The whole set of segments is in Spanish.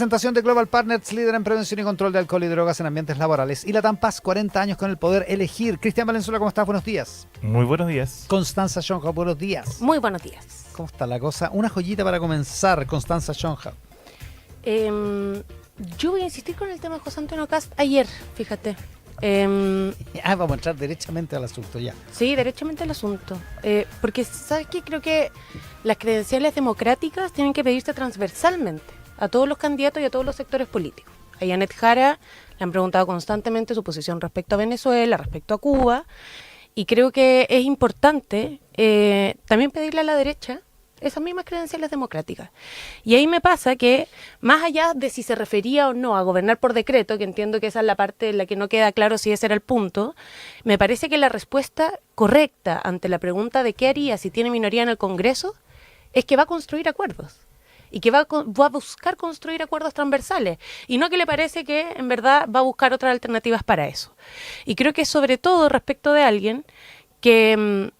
Presentación de Global Partners, líder en prevención y control de alcohol y drogas en ambientes laborales. Y la TAMPAS, 40 años con el poder elegir. Cristian Valenzuela, ¿cómo estás? Buenos días. Muy buenos días. Constanza Schoenhaupt, buenos días. Muy buenos días. ¿Cómo está la cosa? Una joyita para comenzar, Constanza Schoenhaupt. Yo voy a insistir con el tema de José Antonio Kast ayer, fíjate. Vamos a entrar derechamente al asunto ya. Sí, derechamente al asunto. Porque, ¿sabes qué? Creo que las credenciales democráticas tienen que pedirse transversalmente a todos los candidatos y a todos los sectores políticos. A Janet Jara le han preguntado constantemente su posición respecto a Venezuela, respecto a Cuba, y creo que es importante también pedirle a la derecha esas mismas credenciales democráticas. Y ahí me pasa que, más allá de si se refería o no a gobernar por decreto, que entiendo que esa es la parte en la que no queda claro si ese era el punto, me parece que la respuesta correcta ante la pregunta de qué haría si tiene minoría en el Congreso es que va a construir acuerdos. Y que va a buscar construir acuerdos transversales. Y no que le parece que en verdad va a buscar otras alternativas para eso. Y creo que sobre todo respecto de alguien que,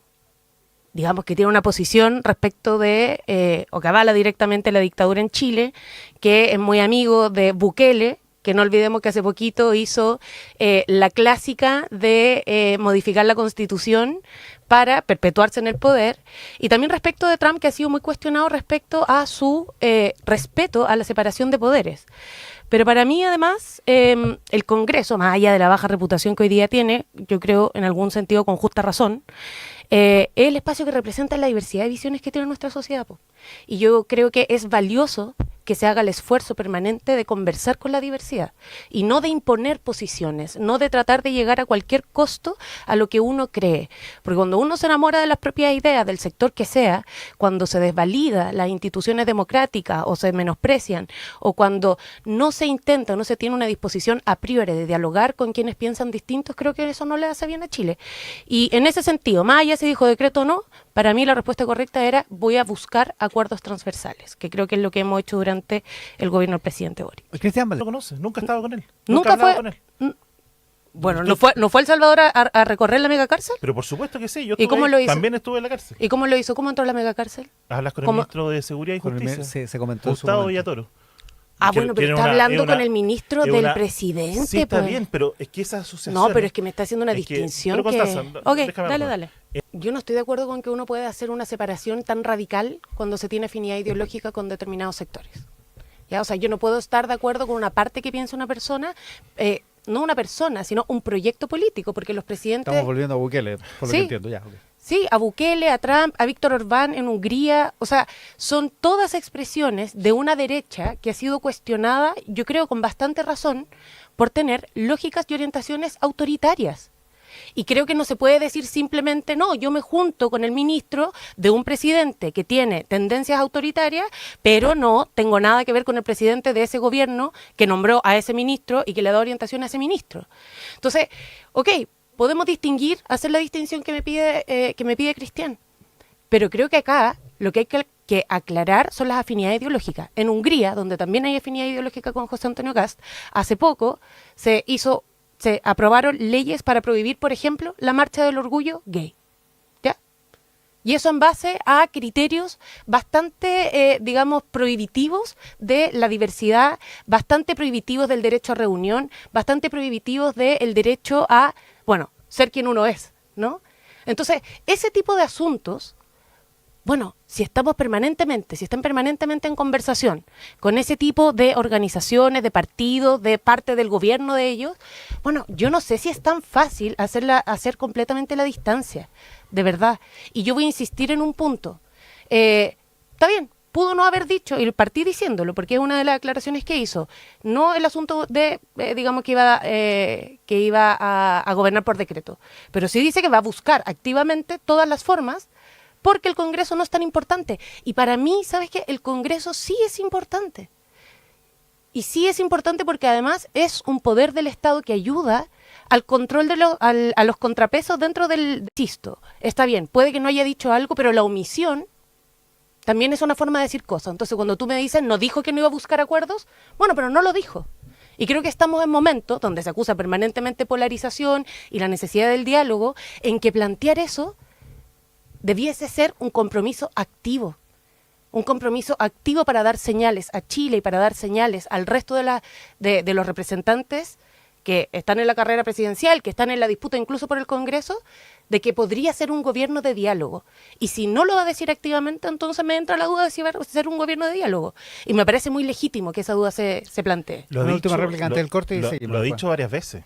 digamos, que tiene una posición respecto de, o que avala directamente la dictadura en Chile, que es muy amigo de Bukele, que no olvidemos que hace poquito hizo la clásica de modificar la Constitución para perpetuarse en el poder, y también respecto de Trump, que ha sido muy cuestionado respecto a su respeto a la separación de poderes. Pero para mí, además, el Congreso, más allá de la baja reputación que hoy día tiene, yo creo en algún sentido con justa razón, es el espacio que representa la diversidad de visiones que tiene nuestra sociedad, po. Y yo creo que es valioso que se haga el esfuerzo permanente de conversar con la diversidad y no de imponer posiciones, no de tratar de llegar a cualquier costo a lo que uno cree. Porque cuando uno se enamora de las propias ideas del sector que sea, cuando se desvalida las instituciones democráticas o se menosprecian, o cuando no se intenta, no se tiene una disposición a priori de dialogar con quienes piensan distintos, creo que eso no le hace bien a Chile. Y en ese sentido, más allá si dijo decreto o no, para mí la respuesta correcta era: voy a buscar acuerdos transversales, que creo que es lo que hemos hecho durante el gobierno del presidente Boric. Cristian ¿Lo Valenzuela. conoces? Nunca he estado con él. Nunca he hablado fue. con él. Bueno, ¿no fue a El Salvador a recorrer la megacárcel? Pero por supuesto que sí. Yo ¿Y cómo ahí. lo hizo? También estuve en la cárcel. ¿Y cómo lo hizo? ¿Cómo entró a la megacárcel? Hablas con el ¿Cómo? ministro de Seguridad y Justicia, Se comentó en su Gustavo momento. Villatoro. Ah, Que- bueno, que pero era está una- hablando es una- con el ministro es del una- presidente. Sí, está pues. bien, pero es que esa asociación... No, pero es que me está haciendo una es que- distinción pero, que... Constanza, Ok, déjame dale, hablar. dale. Yo no estoy de acuerdo con que uno pueda hacer una separación tan radical cuando se tiene afinidad ideológica con determinados sectores. ¿Ya? O sea, yo no puedo estar de acuerdo con una parte que piensa una persona, no una persona, sino un proyecto político, porque los presidentes... Estamos volviendo a Bukele, por lo Sí. que entiendo ya. Ok. Sí, a Bukele, a Trump, a Víctor Orbán en Hungría, o sea, son todas expresiones de una derecha que ha sido cuestionada, yo creo con bastante razón, por tener lógicas y orientaciones autoritarias. Y creo que no se puede decir simplemente, no, yo me junto con el ministro de un presidente que tiene tendencias autoritarias, pero no tengo nada que ver con el presidente de ese gobierno que nombró a ese ministro y que le da orientación a ese ministro. Entonces, ok, podemos distinguir, hacer la distinción que me pide Cristian, pero creo que acá lo que hay que aclarar son las afinidades ideológicas. En Hungría, donde también hay afinidad ideológica con José Antonio Kast, hace poco se aprobaron leyes para prohibir, por ejemplo, la marcha del orgullo gay. ¿Ya? Y eso en base a criterios bastante, digamos, prohibitivos de la diversidad, bastante prohibitivos del derecho a reunión, bastante prohibitivos del derecho a, bueno, ser quien uno es, ¿no? Entonces, ese tipo de asuntos, bueno, si están permanentemente en conversación con ese tipo de organizaciones, de partidos, de parte del gobierno de ellos, bueno, yo no sé si es tan fácil hacer completamente la distancia, de verdad. Y yo voy a insistir en un punto. Está bien, pudo no haber dicho, y partí diciéndolo, porque es una de las aclaraciones que hizo, no el asunto de, digamos, que iba a gobernar por decreto, pero sí dice que va a buscar activamente todas las formas, porque el Congreso no es tan importante. Y para mí, ¿sabes qué? El Congreso sí es importante. Y sí es importante porque además es un poder del Estado que ayuda al control de a los contrapesos dentro del cisto. Está bien, puede que no haya dicho algo, pero la omisión también es una forma de decir cosas. Entonces, cuando tú me dices, no dijo que no iba a buscar acuerdos, bueno, pero no lo dijo. Y creo que estamos en momentos donde se acusa permanentemente polarización y la necesidad del diálogo, en que plantear eso debiese ser un compromiso activo. un compromiso activo para dar señales a Chile y para dar señales al resto de los representantes que están en la carrera presidencial, que están en la disputa incluso por el Congreso, de que podría ser un gobierno de diálogo. Y si no lo va a decir activamente, entonces me entra la duda de si va a ser un gobierno de diálogo. Y me parece muy legítimo que esa duda se plantee. Una última réplica antes del corte y seguimos. Lo he dicho varias veces.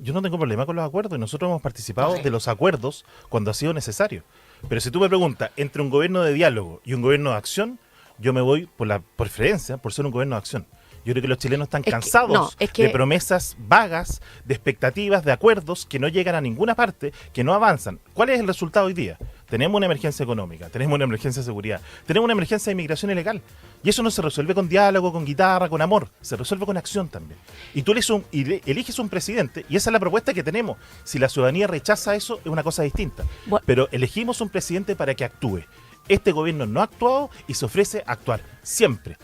Yo no tengo problema con los acuerdos y nosotros hemos participado de los acuerdos cuando ha sido necesario. Pero si tú me preguntas, entre un gobierno de diálogo y un gobierno de acción, yo me voy por preferencia por ser un gobierno de acción. Yo creo que los chilenos están cansados de promesas vagas, de expectativas, de acuerdos que no llegan a ninguna parte, que no avanzan. ¿Cuál es el resultado hoy día? Tenemos una emergencia económica, tenemos una emergencia de seguridad, tenemos una emergencia de inmigración ilegal. Y eso no se resuelve con diálogo, con guitarra, con amor. Se resuelve con acción también. Y tú eliges un presidente, y esa es la propuesta que tenemos. Si la ciudadanía rechaza eso, es una cosa distinta. Bueno. Pero elegimos un presidente para que actúe. Este gobierno no ha actuado y se ofrece a actuar siempre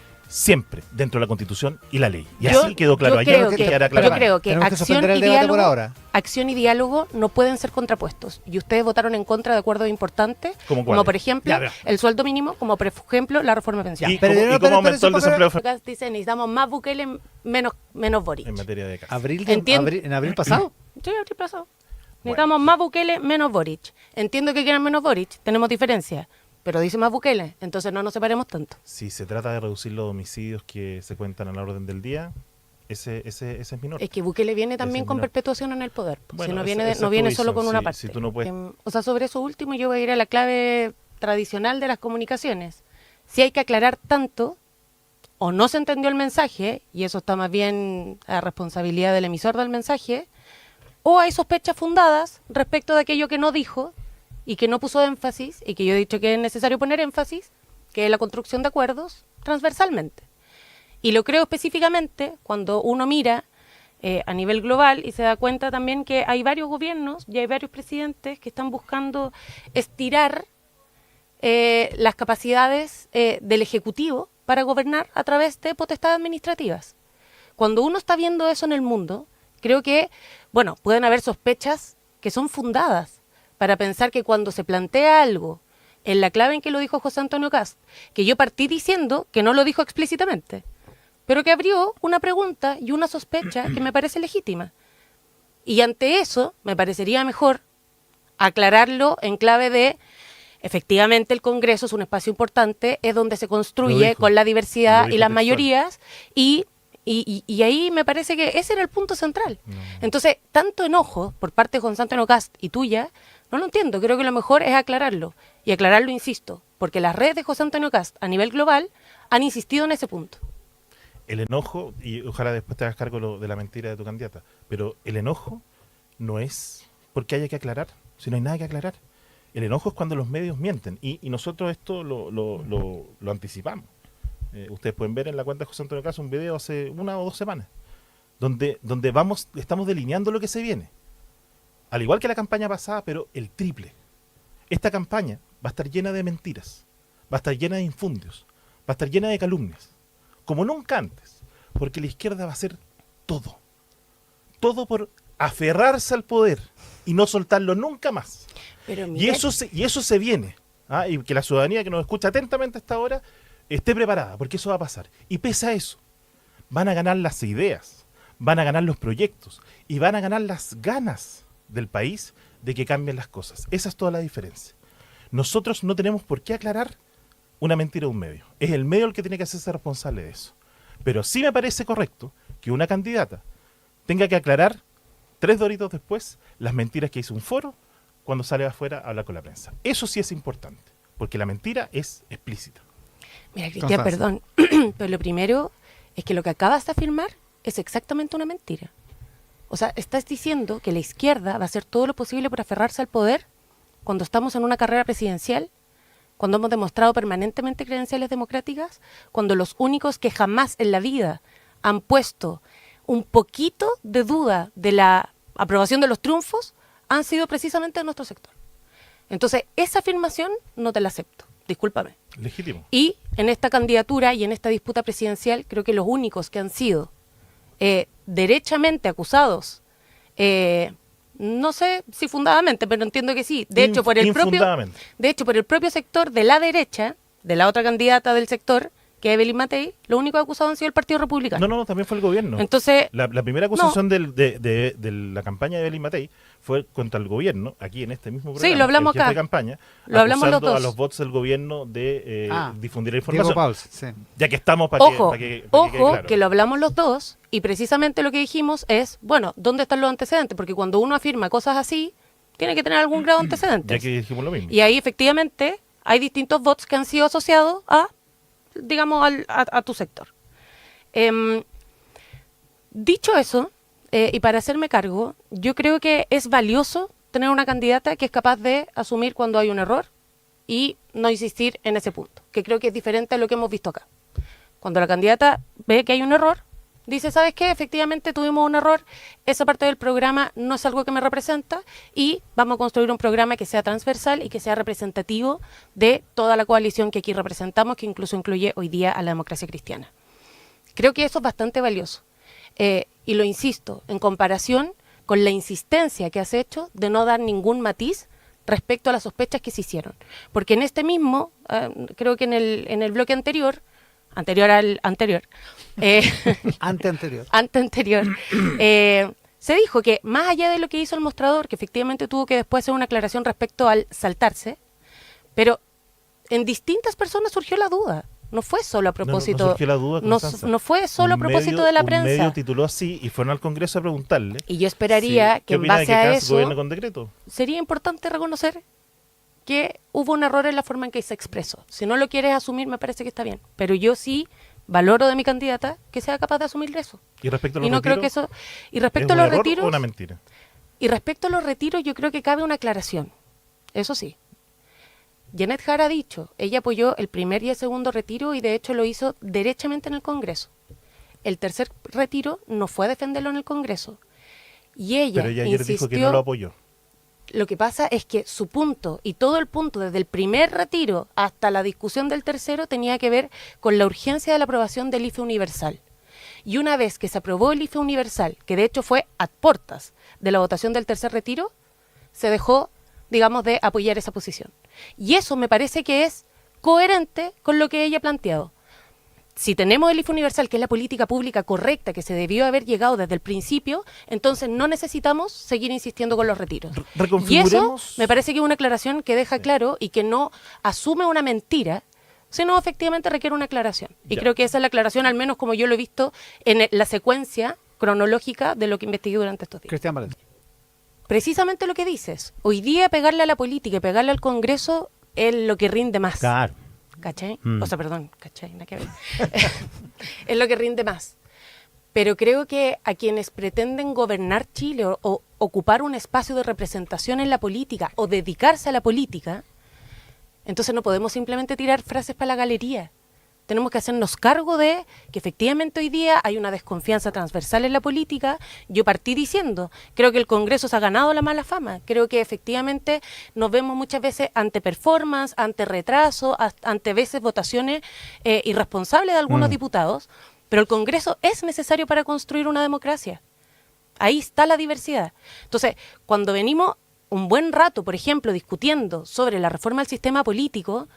dentro de la Constitución y la ley. Y así quedó claro ayer. Yo creo que acción y diálogo no pueden ser contrapuestos. Y ustedes votaron en contra de acuerdos importantes, como por ejemplo el sueldo mínimo, como por ejemplo la reforma pensional. ¿Y cómo aumentó el desempleo? Dicen, necesitamos más Bukele, menos Boric. En materia de casa. ¿En abril pasado? Sí, abril pasado. Necesitamos más Bukele, menos Boric. Entiendo que quieran menos Boric, tenemos diferencias. Pero dice más Bukele, entonces no nos separemos tanto. Si se trata de reducir los homicidios que se cuentan a la orden del día, ese es menor. Es que Bukele viene también con perpetuación en el poder. Bueno, si no viene solo con una parte. Si tú no puedes... O sea, sobre eso último yo voy a ir a la clave tradicional de las comunicaciones. Si hay que aclarar tanto, o no se entendió el mensaje, y eso está más bien a responsabilidad del emisor del mensaje, o hay sospechas fundadas respecto de aquello que no dijo, y que no puso énfasis, y que yo he dicho que es necesario poner énfasis, que es la construcción de acuerdos transversalmente. Y lo creo específicamente cuando uno mira a nivel global y se da cuenta también que hay varios gobiernos y hay varios presidentes que están buscando estirar las capacidades del Ejecutivo para gobernar a través de potestades administrativas. Cuando uno está viendo eso en el mundo, creo que, bueno, pueden haber sospechas que son fundadas, para pensar que cuando se plantea algo, en la clave en que lo dijo José Antonio Kast, que yo partí diciendo que no lo dijo explícitamente, pero que abrió una pregunta y una sospecha que me parece legítima. Y ante eso, me parecería mejor aclararlo en clave de, efectivamente, el Congreso es un espacio importante, es donde se construye con la diversidad y las mayorías, y ahí me parece que ese era el punto central. No. Entonces, tanto enojo por parte de José Antonio Kast y tuya, no lo entiendo. Creo que lo mejor es aclararlo. Y aclararlo, insisto, porque las redes de José Antonio Kast a nivel global han insistido en ese punto. El enojo, y ojalá después te hagas cargo de la mentira de tu candidata, pero el enojo no es porque haya que aclarar, si no hay nada que aclarar. El enojo es cuando los medios mienten. Y nosotros esto lo anticipamos. Ustedes pueden ver en la cuenta de José Antonio Kast un video hace 1 o 2 semanas, donde estamos delineando lo que se viene. Al igual que la campaña pasada, pero el triple. Esta campaña va a estar llena de mentiras, va a estar llena de infundios, va a estar llena de calumnias, como nunca antes, porque la izquierda va a hacer todo por aferrarse al poder y no soltarlo nunca más. Pero y eso se viene, y que la ciudadanía que nos escucha atentamente hasta ahora esté preparada, porque eso va a pasar. Y pese a eso, van a ganar las ideas, van a ganar los proyectos y van a ganar las ganas del país de que cambien las cosas. Esa es toda la diferencia. Nosotros no tenemos por qué aclarar una mentira de un medio. Es el medio el que tiene que hacerse responsable de eso. Pero sí me parece correcto que una candidata tenga que aclarar 3 doritos después las mentiras que hizo un foro cuando sale afuera a hablar con la prensa. Eso sí es importante, porque la mentira es explícita. Mira, Cristian, perdón, pero lo primero es que lo que acabas de afirmar es exactamente una mentira. O sea, estás diciendo que la izquierda va a hacer todo lo posible por aferrarse al poder cuando estamos en una carrera presidencial, cuando hemos demostrado permanentemente credenciales democráticas, cuando los únicos que jamás en la vida han puesto un poquito de duda de la aprobación de los triunfos han sido precisamente de nuestro sector. Entonces, esa afirmación no te la acepto. Discúlpame. Legítimo. Y en esta candidatura y en esta disputa presidencial, creo que los únicos que han sido derechamente acusados, no sé si fundadamente, pero entiendo que sí, de hecho por el propio sector de la derecha, de la otra candidata del sector, que es Evelyn Matei, los únicos acusados han sido el Partido Republicano. No, también fue el gobierno. Entonces, La primera acusación de la campaña de Evelyn Matei fue contra el gobierno, aquí en este mismo programa. Sí, lo hablamos el jefe acá. de campaña, Lo hablamos los acusando dos. a los bots del gobierno de difundir la Diego información. Pauls, sí. Ya que estamos para ojo, que quede ojo, claro. que lo hablamos los dos, y precisamente lo que dijimos es, bueno, ¿dónde están los antecedentes? Porque cuando uno afirma cosas así, tiene que tener algún grado de antecedentes. Ya que dijimos lo mismo. Y ahí efectivamente hay distintos bots que han sido asociados a, digamos, a tu sector. Dicho eso, y para hacerme cargo, yo creo que es valioso tener una candidata que es capaz de asumir cuando hay un error y no insistir en ese punto, que creo que es diferente a lo que hemos visto acá. Cuando la candidata ve que hay un error, dice, ¿sabes qué? Efectivamente tuvimos un error, esa parte del programa no es algo que me representa y vamos a construir un programa que sea transversal y que sea representativo de toda la coalición que aquí representamos, que incluso incluye hoy día a la democracia cristiana. Creo que eso es bastante valioso. Y lo insisto, en comparación con la insistencia que has hecho de no dar ningún matiz respecto a las sospechas que se hicieron. Porque en este mismo, creo que en el bloque anterior al anterior, Anteanterior. se dijo que más allá de lo que hizo el mostrador, que efectivamente tuvo que después hacer una aclaración respecto al saltarse, pero en distintas personas surgió la duda. No fue solo a propósito. No surgió la duda, Constanza. No fue solo a Un propósito medio- de la Un prensa. medio tituló así y fueron al Congreso a preguntarle. Y yo esperaría si- que ¿qué en opina de base que a Kast eso gobierne con decreto? sería importante reconocer que hubo un error en la forma en que se expresó. Si no lo quieres asumir, me parece que está bien. Pero yo sí valoro de mi candidata que sea capaz de asumir eso. Y respecto a los Y no creo que retiros, eso. Y respecto a ¿es un los error retiros. o una mentira? Y respecto a los retiros, yo creo que cabe una aclaración. Eso sí. Janet Jara ha dicho, ella apoyó el primer y el segundo retiro y de hecho lo hizo derechamente en el Congreso. El tercer retiro no fue a defenderlo en el Congreso. Y ella Pero ella ayer insistió. dijo que no lo apoyó. Lo que pasa es que su punto y todo el punto desde el primer retiro hasta la discusión del tercero tenía que ver con la urgencia de la aprobación del IFE universal. Y una vez que se aprobó el IFE universal, que de hecho fue a portas de la votación del tercer retiro, se dejó, digamos, de apoyar esa posición. Y eso me parece que es coherente con lo que ella ha planteado. Si tenemos el IFE universal, que es la política pública correcta que se debió haber llegado desde el principio, entonces no necesitamos seguir insistiendo con los retiros. Y eso Reconfiguremos. me parece que es una aclaración que deja claro y que no asume una mentira, sino efectivamente requiere una aclaración. Y Ya. creo que esa es la aclaración, al menos como yo lo he visto en la secuencia cronológica de lo que investigué durante estos días. Cristian Valencia. Precisamente lo que dices. Hoy día pegarle a la política y pegarle al Congreso es lo que rinde más. Claro. ¿Cachai? Mm. O sea, perdón, ¿cachai? Nada que ver. Es lo que rinde más. Pero creo que a quienes pretenden gobernar Chile o ocupar un espacio de representación en la política o dedicarse a la política, entonces no podemos simplemente tirar frases para la galería. Tenemos que hacernos cargo de que efectivamente hoy día hay una desconfianza transversal en la política. Yo partí diciendo, creo que el Congreso se ha ganado la mala fama. Creo que efectivamente nos vemos muchas veces ante performance, ante retraso, ante veces votaciones irresponsables de algunos diputados. Pero el Congreso es necesario para construir una democracia. Ahí está la diversidad. Entonces, cuando venimos un buen rato, por ejemplo, discutiendo sobre la reforma del sistema político,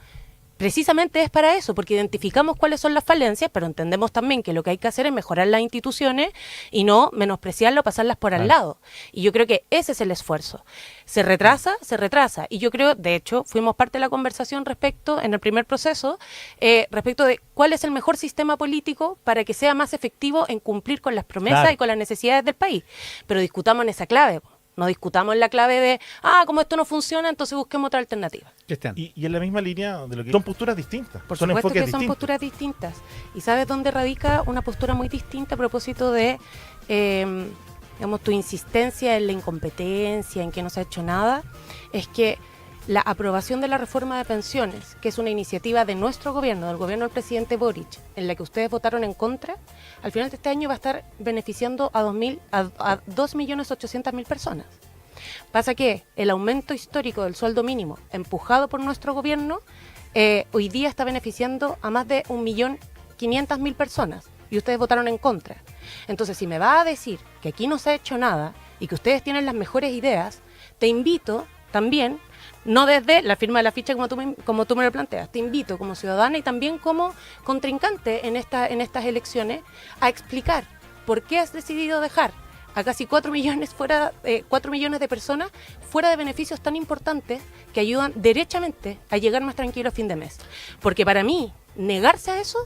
precisamente es para eso, porque identificamos cuáles son las falencias, pero entendemos también que lo que hay que hacer es mejorar las instituciones y no menospreciarlas o pasarlas por al lado. Y yo creo que ese es el esfuerzo. Se retrasa. Y yo creo, de hecho, fuimos parte de la conversación respecto, en el primer proceso, respecto de cuál es el mejor sistema político para que sea más efectivo en cumplir con las promesas Claro. y con las necesidades del país. Pero discutamos en esa clave, po. No discutamos en la clave de, como esto no funciona, entonces busquemos otra alternativa. Cristian. Y en la misma línea de lo que son posturas distintas, Por son supuesto enfoques que son distintos. posturas distintas. ¿Y sabes dónde radica una postura muy distinta a propósito de, digamos, tu insistencia en la incompetencia, en que no se ha hecho nada? Es que la aprobación de la reforma de pensiones, que es una iniciativa de nuestro gobierno, del gobierno del presidente Boric, en la que ustedes votaron en contra, al final de este año va a estar beneficiando a 2.800.000 personas. Pasa que el aumento histórico del sueldo mínimo, empujado por nuestro gobierno, hoy día está beneficiando a más de 1.500.000 personas y ustedes votaron en contra. Entonces, si me va a decir que aquí no se ha hecho nada y que ustedes tienen las mejores ideas, te invito también No desde la firma de la ficha como tú me lo planteas. Te invito como ciudadana y también como contrincante en estas elecciones a explicar por qué has decidido dejar a casi 4 millones de personas fuera de beneficios tan importantes que ayudan derechamente a llegar más tranquilo a fin de mes. Porque para mí, negarse a eso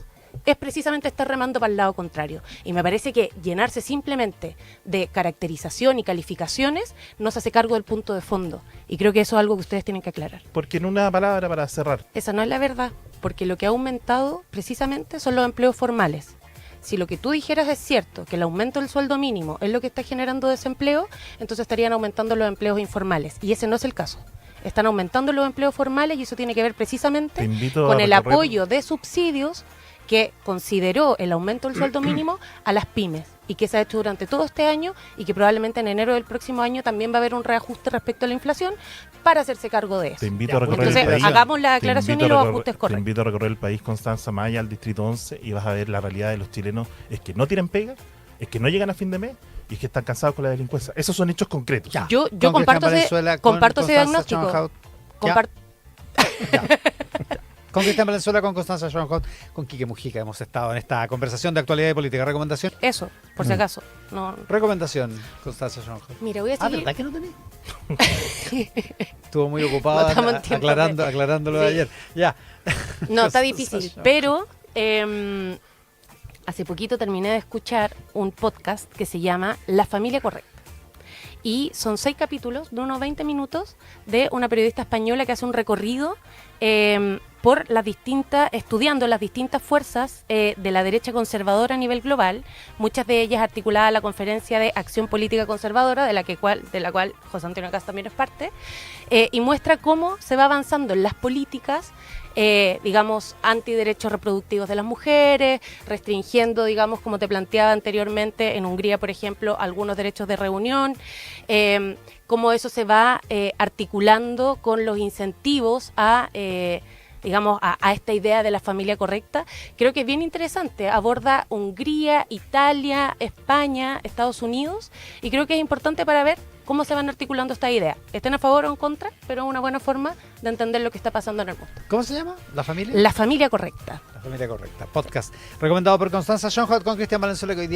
es precisamente estar remando para el lado contrario. Y me parece que llenarse simplemente de caracterización y calificaciones no se hace cargo del punto de fondo. Y creo que eso es algo que ustedes tienen que aclarar. Porque en una palabra para cerrar, Esa no es la verdad, porque lo que ha aumentado precisamente son los empleos formales. Si lo que tú dijeras es cierto, que el aumento del sueldo mínimo es lo que está generando desempleo, entonces estarían aumentando los empleos informales. Y ese no es el caso. Están aumentando los empleos formales y eso tiene que ver precisamente te invito con a el recorrer- apoyo de subsidios que consideró el aumento del sueldo mínimo a las pymes y que se ha hecho durante todo este año y que probablemente en enero del próximo año también va a haber un reajuste respecto a la inflación para hacerse cargo de eso. Te invito Ya, a recorrer Entonces, el país. hagamos la Te aclaración invito y a los recorrer- ajustes Te correctos. invito a recorrer el país, Constanza Maya, al Distrito 11, y vas a ver la realidad de los chilenos. Es que no tienen pega, es que no llegan a fin de mes y es que están cansados con la delincuencia. Esos son hechos concretos. Ya. Yo Con comparto Cristian ese, Valenzuela, comparto ese Constanza diagnóstico. Schoenhout. Ya, Compart- ya. Con Cristian Valenzuela, con Constanza Schoenhout, con Quique Mujica hemos estado en esta conversación de actualidad y política. ¿Recomendación? Eso, por si acaso. No. Recomendación, Constanza Schoenhout. Mira, voy a seguir. ¿Verdad que no tenía? Estuvo muy ocupado No estamos en tiempo aclarándolo de Sí. ayer. Ya. No, está Constanza difícil. Schoenhout. Pero hace poquito terminé de escuchar un podcast que se llama La Familia Correcta. Y son 6 capítulos de unos 20 minutos de una periodista española que hace un recorrido por las distintas, estudiando las distintas fuerzas de la derecha conservadora a nivel global, muchas de ellas articuladas a la Conferencia de Acción Política Conservadora, de la cual José Antonio Cast también es parte, y muestra cómo se va avanzando en las políticas, digamos, antiderechos reproductivos de las mujeres, restringiendo, digamos, como te planteaba anteriormente, en Hungría, por ejemplo, algunos derechos de reunión, cómo eso se va articulando con los incentivos a esta idea de la familia correcta. Creo que es bien interesante, aborda Hungría, Italia, España, Estados Unidos, y creo que es importante para ver cómo se van articulando esta idea. Estén a favor o en contra, pero es una buena forma de entender lo que está pasando en el mundo. ¿Cómo se llama? ¿La familia? La familia correcta. La familia correcta. Podcast recomendado por Constanza Schoenhout con Cristian Valenzuela, que hoy día